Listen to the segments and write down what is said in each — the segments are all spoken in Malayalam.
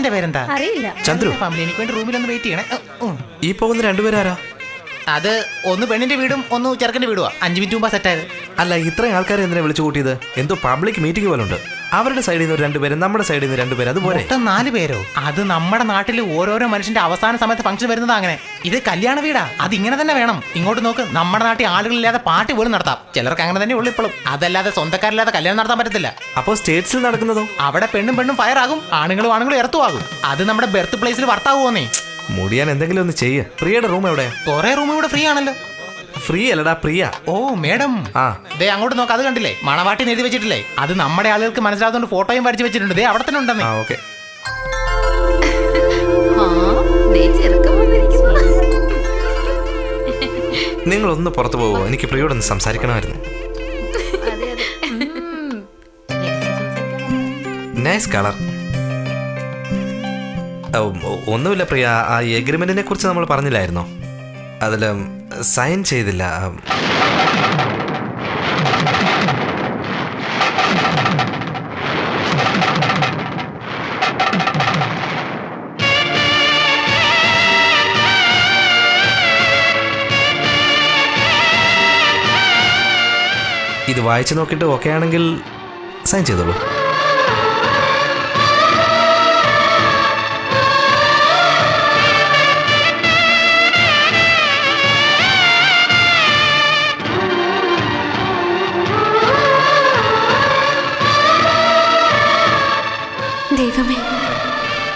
ചേട്ടന്റെ പേരെന്താ? അറിയില്ല. ചന്ദ്രു. ഫാമിലി എനിക്ക് വേണ്ടി റൂമിലൊന്ന് വെയിറ്റ് ചെയ്യണേ. ഈ പോകുന്ന രണ്ടുപേരാരാ? അത് ഒന്ന് പെണ്ണിന്റെ വീടും ഒന്ന് ചെറുക്കന്റെ വീടുവാ. 5 മിനിറ്റ് മുമ്പ് സെറ്റ് ആയത്. അല്ല, ഇത്രയും ആൾക്കാരെ എന്തിനാ വിളിച്ചു കൂട്ടിയത്? എന്തോ പബ്ലിക് മീറ്റിംഗ് പോലെ ഉണ്ട്. അവരുടെ സൈഡിൽ നിന്ന് 2 പേര്, നമ്മുടെ സൈഡിൽ നിന്ന് 2 പേര്, അതുപോലെ 4 പേരോ? അത് നമ്മുടെ നാട്ടിൽ ഓരോരോ മനുഷ്യന്റെ അവസാന സമയത്ത് ഫംഗ്ഷൻ വരുന്നത് അങ്ങനെ. ഇത് കല്യാണ വീടാ, അത് ഇങ്ങനെ തന്നെ വേണം. ഇങ്ങോട്ട് നോക്ക്, നമ്മുടെ നാട്ടിൽ ആളുകളില്ലാതെ പാർട്ടി പോലും നടത്താം. ചിലർക്ക് അങ്ങനെ തന്നെ ഉള്ളു ഇപ്പോഴും. അതല്ലാതെ സ്വന്തക്കാരില്ലാതെ കല്യാണം നടത്താൻ പറ്റത്തില്ല. അപ്പോൾ സ്റ്റേറ്റ്സിൽ നടക്കുന്നതോ? അവിടെ പെണ്ണും ഫയർ ആകും, ആണുങ്ങളും എർത്തും ആകും. അത് നമ്മുടെ ബെർത്ത് പ്ലേസിൽ വർത്താവുന്നേ. മുടിയാൻ എന്തെങ്കിലും ഒന്ന് ചെയ്യ്. പ്രിയയുടെ റൂം എവിടെ? കുറെ റൂം ഇവിടെ ഫ്രീ ആണല്ലോ. ഫ്രീ അല്ലടാ, പ്രിയ. ഓ മേഡം, ദേ അങ്ങോട്ട് നോക്ക്, അത് കണ്ടില്ലേ മണവാട്ടി എഴുതി വെച്ചിട്ടില്ലേ? അത് നമ്മുടെ ആളുകൾക്ക് മനസ്സിലാവുന്നതുകൊണ്ട് ഫോട്ടോയും വരച്ചു വെച്ചിട്ടുണ്ട്. ദേ അവിടെ തന്നെ ഉണ്ടെന്നേ. ഓക്കെ. നിങ്ങളൊന്ന് പുറത്തു പോകുമോ? എനിക്ക് പ്രിയോടൊന്ന് സംസാരിക്കണമായിരുന്നു. Nice colour. ഒന്നുമില്ല പ്രിയ, ആ എഗ്രിമെന്റിനെ കുറിച്ച് നമ്മൾ പറഞ്ഞില്ലായിരുന്നോ? അതിൽ സൈൻ ചെയ്തില്ല. ഇത് വായിച്ചു നോക്കിയിട്ട് ഓക്കെ ആണെങ്കിൽ സൈൻ ചെയ്തോളൂ. ദൈവമേ,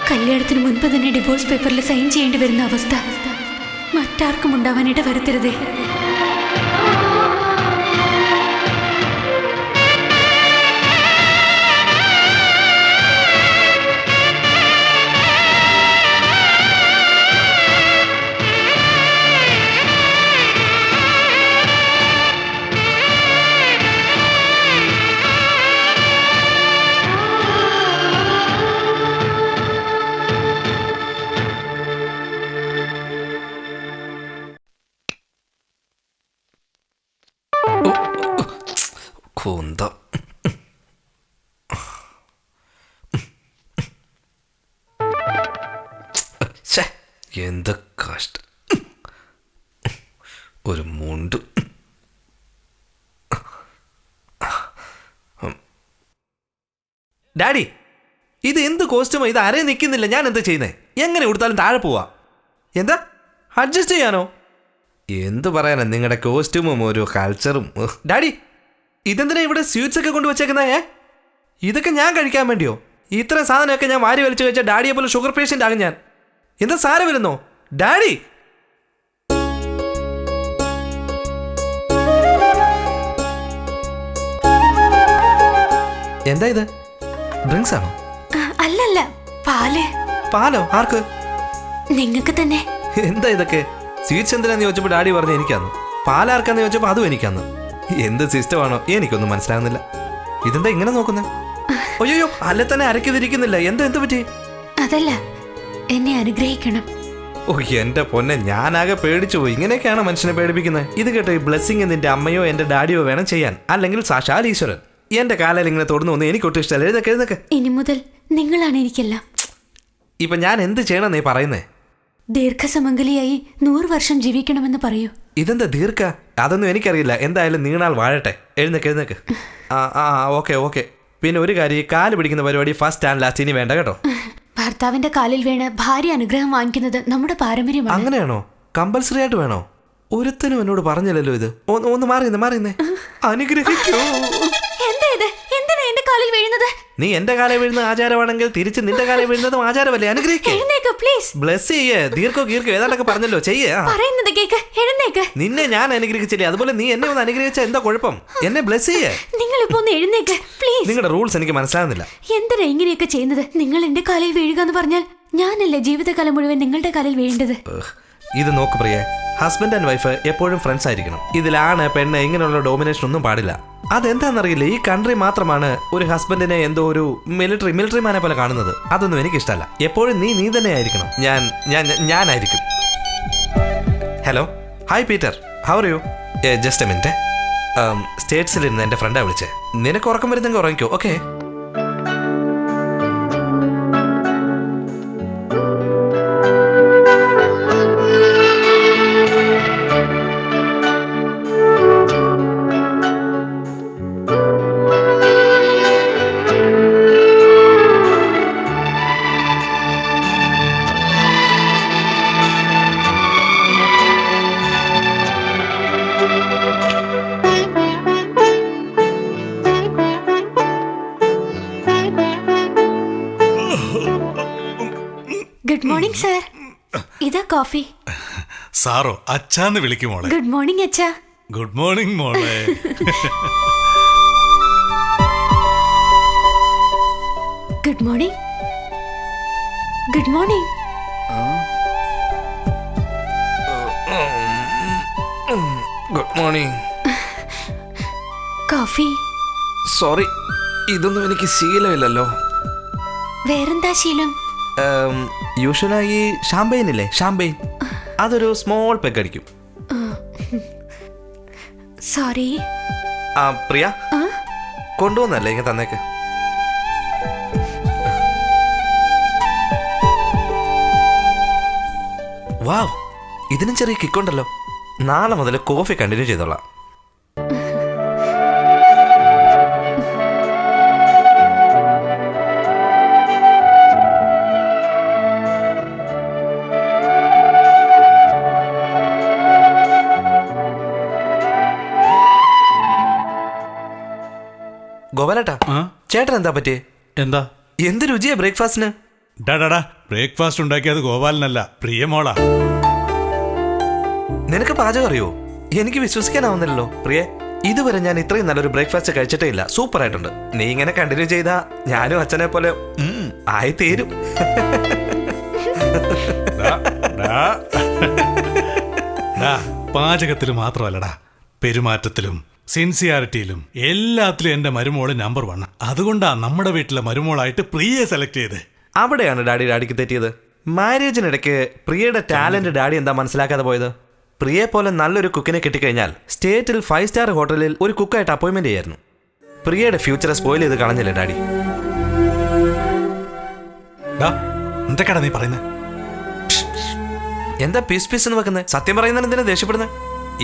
കല്യാണത്തിന് മുൻപ് തന്നെ ഡിവോഴ്സ് പേപ്പറിൽ സൈൻ ചെയ്യേണ്ടി വരുന്ന അവസ്ഥ മറ്റാർക്കും ഉണ്ടാവാനായിട്ട് വരുത്തരുതേ. കുന്തം. എന്ത് കഷ്ടം. ഒരു മുണ്ട്. ഡാഡി, ഇത് എന്ത് കോസ്റ്റ്യൂമോ? ഇത് അരേ നിൽക്കുന്നില്ല. ഞാൻ എന്താ ചെയ്യുന്നേ? എങ്ങനെ കൊടുത്താലും താഴെ പോവാ. എന്താ അഡ്ജസ്റ്റ് ചെയ്യാനോ? എന്ത് പറയാനാ, നിങ്ങളുടെ കോസ്റ്റ്യൂമും ഒരു കൾച്ചറും. ഡാഡി, ഇതെന്തിനാ ഇവിടെ സ്വീറ്റ്സ് ഒക്കെ കൊണ്ടുവച്ചേക്കുന്നേ? ഇതൊക്കെ ഞാൻ കഴിക്കാൻ വേണ്ടിയോ? ഇത്രയും സാധനമൊക്കെ ഞാൻ വാരി വലിച്ചു കഴിച്ചാൽ ഡാഡിയെ പോലെ ഷുഗർ പേഷ്യൻ്റ് ആകും ഞാൻ. എന്താ സാരം വരുന്നോ ഡാഡി? എന്താ ഇത്? ഡ്രിങ്ക്സ് ആണോ? അല്ലല്ല, പാല്. പാലോ? ആർക്ക്? നിങ്ങൾക്ക് തന്നെ. എന്താ ഇതൊക്കെ? സ്വീറ്റ്സ് എന്തിനാന്ന് ചോദിച്ചപ്പോൾ ഡാഡി പറഞ്ഞു എനിക്കാന്ന്. പാലാർക്കാന്ന് ചോദിച്ചപ്പോൾ അതും എനിക്കാന്ന്. എന്ത് സിസ്റ്റമാണോ എനിക്കൊന്നും മനസ്സിലാകുന്നില്ല. ഇതെന്താ ഇങ്ങനെ നോക്കുന്നത്? അയ്യോ, അല്ലെ തന്നെ അരക്കിതിരിക്കുന്നില്ല. എന്ത് പറ്റി? അതല്ല, എന്നെ അനുഗ്രഹിക്കണം. ഓ എന്റെ പൊന്നെ, ഞാനാകെ പേടിച്ചു പോയി. ഇങ്ങനെയൊക്കെയാണ് മനുഷ്യനെ പേടിപ്പിക്കുന്നത്. ഇത് കേട്ടോ, ഈ ബ്ലെസ്സിങ് നിന്റെ അമ്മയോ എന്റെ ഡാഡിയോ വേണം ചെയ്യാൻ, അല്ലെങ്കിൽ സാക്ഷാൽ ഈശ്വരൻ. എന്റെ കാലിൽ ഇങ്ങനെ തൊടുന്നു ഒന്നും എനിക്കൊട്ടും ഇഷ്ടമല്ല. എഴുന്നേക്ക്. ഇനി മുതൽ നിങ്ങളാണ് എനിക്കെല്ലാം. ഇപ്പൊ ഞാൻ എന്ത് ചെയ്യണം നീ പറയുന്നേ? ദീർഘസമംഗലിയായി 100 വർഷം ജീവിക്കണമെന്ന് പറയൂ. ഇതെന്താ ദീർഘ? അതൊന്നും എനിക്കറിയില്ല. എന്തായാലും നീണാൾ വാഴട്ടെ. എഴുന്നേക്ക്. ഓക്കെ. പിന്നെ ഒരു കാര്യം, കാല് പിടിക്കുന്ന പരിപാടി ഫസ്റ്റ് ആൻഡ് ലാസ്റ്റ് ഇനി വേണ്ട കേട്ടോ. ഭർത്താവിന്റെ കാലിൽ വീണ് ഭാര്യ അനുഗ്രഹം വാങ്ങിക്കുന്നത് നമ്മുടെ പാരമ്പര്യമാണ്. അങ്ങനെയാണോ? കമ്പൽസറി ആയിട്ട് വേണോ? ഒരുത്തനും എന്നോട് പറഞ്ഞില്ലല്ലോ ഇത്. ഒന്ന് മാറിയുന്നേ. അനുഗ്രഹിക്കൂ. എന്തിനാ എന്റെ കാലിൽ വീഴുന്നത്? നീ എന്റെ കാലിൽ വീഴുന്ന ആചാരമാണെങ്കിൽ തിരിച്ച് നിന്റെ കാലിൽ വീഴുന്നതും ആചാരമല്ലേ? അനുഗ്രഹിക്കേ. ബ്ലെസ് ചെയ്യേ. ദീർഘോ ഏതാണ്ടൊക്കെ പറഞ്ഞല്ലോ, ചെയ്യേ. നിന്നെ ഞാൻ അനുഗ്രഹിച്ചില്ലേ, അതുപോലെ നീ എന്നെ ഒന്ന് അനുഗ്രഹിച്ച എന്താ കുഴപ്പം? എന്നെ ബ്ലെസ് ചെയ്യേ. നിങ്ങളുടെ റൂൾസ് എനിക്ക് മനസ്സിലാകുന്നില്ല. എന്തിനാ ഇങ്ങനെയൊക്കെ ചെയ്യുന്നത്? നിങ്ങൾ എന്റെ കാലിൽ വീഴുക എന്ന് പറഞ്ഞാൽ ഞാനല്ലേ ജീവിതകാലം മുഴുവൻ നിങ്ങളുടെ കാലിൽ വീഴേണ്ടത്? ഇത് നോക്ക് പ്രിയേ, ഹസ്ബൻഡ് ആൻഡ് വൈഫ് എപ്പോഴും ഫ്രണ്ട്സ് ആയിരിക്കണം. ഇതിലാണ് പെണ്ണ് ഇങ്ങനെയുള്ള ഡോമിനേഷൻ ഒന്നും പാടില്ല. അതെന്താണെന്നറിയില്ല, ഈ കൺട്രി മാത്രമാണ് ഒരു ഹസ്ബൻഡിനെ എന്തോ ഒരു മിലിറ്ററി മാനെ പോലെ കാണുന്നത്. അതൊന്നും എനിക്കിഷ്ടമല്ല. എപ്പോഴും നീ തന്നെ ആയിരിക്കണം. ഞാനായിരിക്കും. Hello, hi Peter, how are you? Just a minute. സ്റ്റേറ്റ്സിലിരുന്ന് എൻ്റെ ഫ്രണ്ടാണ് വിളിച്ചേ. നിനക്ക് ഉറക്കം വരുന്നെങ്കിൽ ഉറങ്ങിക്കോ. ഓക്കെ. Morning sir. ഇതാ കോഫി. സാറോ അച്ഛാന്ന് വിളിക്കുമോളെ. ഗുഡ് മോർണിംഗ് അച്ഛാ. ഗുഡ് മോർണിംഗ് മോളെ. Good morning. Good morning. Good morning. Coffee. Sorry, ഇതൊന്നും എനിക്ക് ശീലമില്ലല്ലോ. വേറെന്താ ശീലം? യൂഷ്വലായി ഷാമ്പെയിൻ ഇല്ലേ, ഷാമ്പെയിൻ, അതൊരു സ്മോൾ പെഗ് അടിക്കും. സോറി. പ്രിയ കൊണ്ടുവന്നല്ലേ ഇങ്ങനെ തന്നേക്ക്. വാവ്, ഇതിനും ചെറിയ കിക്കുണ്ടല്ലോ. നാളെ മുതൽ കോഫി കണ്ടിന്യൂ ചെയ്തോളാം. ഗോപാലേട്ടാ, ചേട്ടൻ എന്താ പറ്റിയേ? എന്താ? എന്ത് രുചിയാ ബ്രേക്ക്ഫാസ്റ്റിന്? ഡാ ബ്രേക്ക്ഫാസ്റ്റ് ഉണ്ടാക്കിയത് ഗോപാലനല്ല, പ്രിയമോളാ. നിനക്ക് പാചകം അറിയോ? എനിക്ക് വിശ്വസിക്കാനാവുന്നില്ലല്ലോ പ്രിയെ. ഇതുവരെ ഞാൻ ഇത്രയും നല്ലൊരു ബ്രേക്ക്ഫാസ്റ്റ് കഴിച്ചിട്ടേ ഇല്ല. സൂപ്പർ ആയിട്ടുണ്ട്. നീ ഇങ്ങനെ കണ്ടിന്യൂ ചെയ്താ ഞാനും അച്ഛനെ പോലെ ആയി തീരും. പാചകത്തിലും മാത്രമല്ലടാ, പെരുമാറ്റത്തിലും സിൻസിയാരിറ്റിയിലും എല്ലാത്തിലും എന്റെ മരുമോള് നമ്പർ 1. അതുകൊണ്ടാ നമ്മുടെ വീട്ടിലെ മരുമോളായിട്ട് പ്രിയെ സെലക്ട് ചെയ്ത്. അവിടെയാണ് ഡാഡിക്ക് തെറ്റിയത്. മാരേജിനിടയ്ക്ക് പ്രിയയുടെ ടാലന്റ് ഡാഡി എന്താ മനസ്സിലാക്കാതെ പോയത്? പ്രിയെ പോലെ നല്ലൊരു കുക്കിനെ കിട്ടിക്കഴിഞ്ഞാൽ സ്റ്റേറ്റിൽ 5 സ്റ്റാർ ഹോട്ടലിൽ ഒരു കുക്കായിട്ട് അപ്പോയിന്റ്മെന്റ് ചെയ്യായിരുന്നു. പ്രിയയുടെ ഫ്യൂച്ചറെ സ്പോയിൽ ചെയ്ത് കളഞ്ഞില്ലേ ഡാഡി? എന്തൊക്കെയാ നീ പറയുന്നത്? എന്താ പീസ് എന്ന് വെക്കുന്നത്? സത്യം പറയുന്നതിന് എന്തിനാ ദേഷ്യപ്പെടുന്നത്?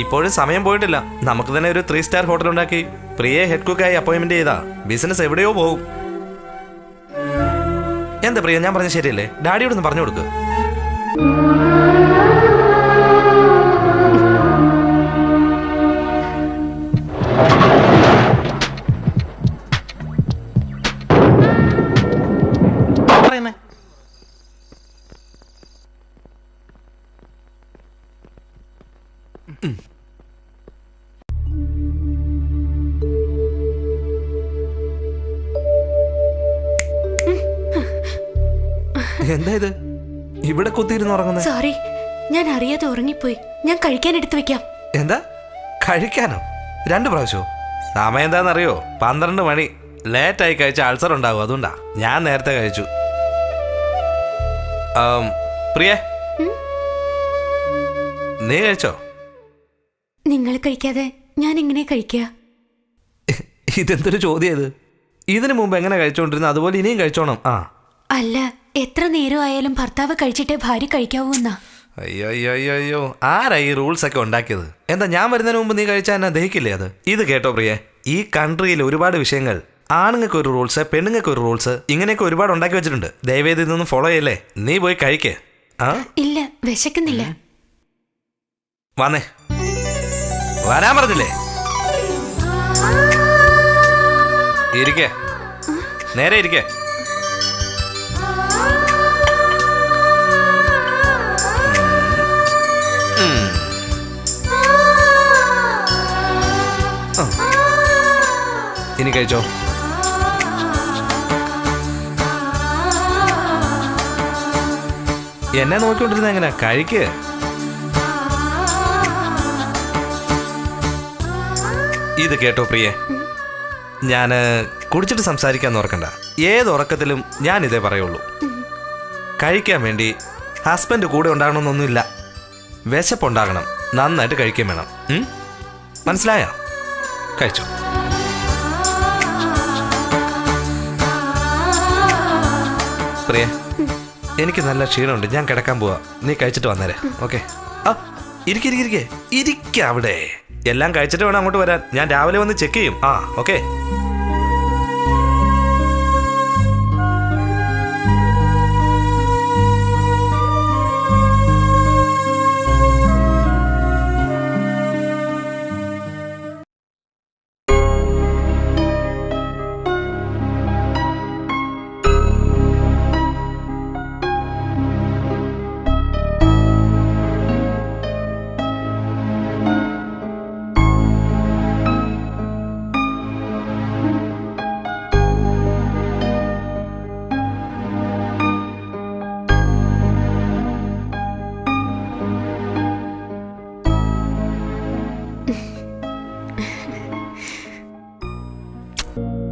ഇപ്പോഴും സമയം പോയിട്ടില്ല. നമുക്ക് തന്നെ ഒരു 3 സ്റ്റാർ ഹോട്ടൽ ഉണ്ടാക്കി പ്രിയെ ഹെഡ് കുക്കായി അപ്പോയിന്റ്മെന്റ് ചെയ്താ ബിസിനസ് എവിടെയോ പോകും. എന്താ പ്രിയ, ഞാൻ പറഞ്ഞ ശരിയല്ലേ? ഡാഡിയോടൊന്ന് പറഞ്ഞു കൊടുക്കുക. എന്താ ഇത് ഇവിടെ കുത്തിയിരുന്ന് ഉറങ്ങുന്നത്? സോറി, ഞാൻ അറിയാതെ ഉറങ്ങിപ്പോയി. ഞാൻ കഴിക്കാൻ എടുത്തു വെക്കാം. എന്താ കഴിക്കാനോ? 2 പ്രാവശ്യമോ? സമയം എന്താണെന്നറിയോ? 12 മണി. ലേറ്റായി കഴിച്ച അൾസർ ഉണ്ടാവും, അതുകൊണ്ടാ. ഞാൻ നേരത്തെ കഴിച്ചു. പ്രിയ, നീ കഴിച്ചോ? നിങ്ങൾ കഴിക്കാതെ ഞാൻ എങ്ങനെ കഴിക്കുക? ഇതെന്തൊരു ചോദ്യം ഇത്? ഇതിനു മുമ്പ് എങ്ങനെ കഴിച്ചോണ്ടിരുന്ന അതുപോലെ ഇനിയും കഴിച്ചോണം. അല്ല, എത്ര നേരം ആയാലും ഭർത്താവ് കഴിച്ചിട്ടേ ഭാര്യ കഴിക്കാവൂ എന്നാ. അയ്യോ, ആരാ ഈ റൂൾസ് ഒക്കെ ഉണ്ടാക്കിയത്? എന്താ ഞാൻ വരുന്നതിന് മുമ്പ് നീ കഴിച്ചാൽ എന്നെ ദഹിക്കില്ലേ അത്? ഇത് കേട്ടോ പ്രിയെ, ഈ കൺട്രിയിൽ ഒരുപാട് വിഷയങ്ങൾ, ആണുങ്ങൾക്ക് ഒരു റൂൾസ്, പെണ്ണുങ്ങൾക്ക് ഒരു റൂൾസ്, ഇങ്ങനെയൊക്കെ ഒരുപാട് ഉണ്ടാക്കി വെച്ചിട്ടുണ്ട്. ദയവേദി ഇതൊന്നും ഫോളോ ചെയ്യല്ലേ. നീ പോയി കഴിക്കേ. ഇല്ല, വിശക്കുന്നില്ല. വന്നേ, വരാൻ പറഞ്ഞില്ലേ? ഇരിക്കേ, നേരെ ഇരിക്കേ. ഇനി കഴിച്ചോ. എന്നെ നോക്കിക്കൊണ്ടിരുന്ന എങ്ങനെ? കഴിക്ക്. ഇത് കേട്ടോ പ്രിയെ, ഞാൻ കുടിച്ചിട്ട് സംസാരിക്കാന്ന് ഓർക്കണ്ട. ഏത് ഉറക്കത്തിലും ഞാൻ ഇതേ പറയുള്ളൂ. കഴിക്കാൻ വേണ്ടി ഹസ്ബൻഡ് കൂടെ ഉണ്ടാകണമെന്നൊന്നുമില്ല. വിശപ്പുണ്ടാകണം, നന്നായിട്ട് കഴിക്കാൻ വേണം. മനസ്സിലായോ? കഴിച്ചോ. പ്രിയ, എനിക്ക് നല്ല ക്ഷീണമുണ്ട്, ഞാൻ കിടക്കാൻ പോവാ. നീ കഴിച്ചിട്ട് വന്നേരെ. ഓക്കെ? ഇരിക്ക അവിടെ. എല്ലാം കഴിച്ചിട്ട് വേണം അങ്ങോട്ട് വരാൻ. ഞാൻ രാവിലെ വന്ന് ചെക്ക് ചെയ്യും. ഓക്കെ? ആ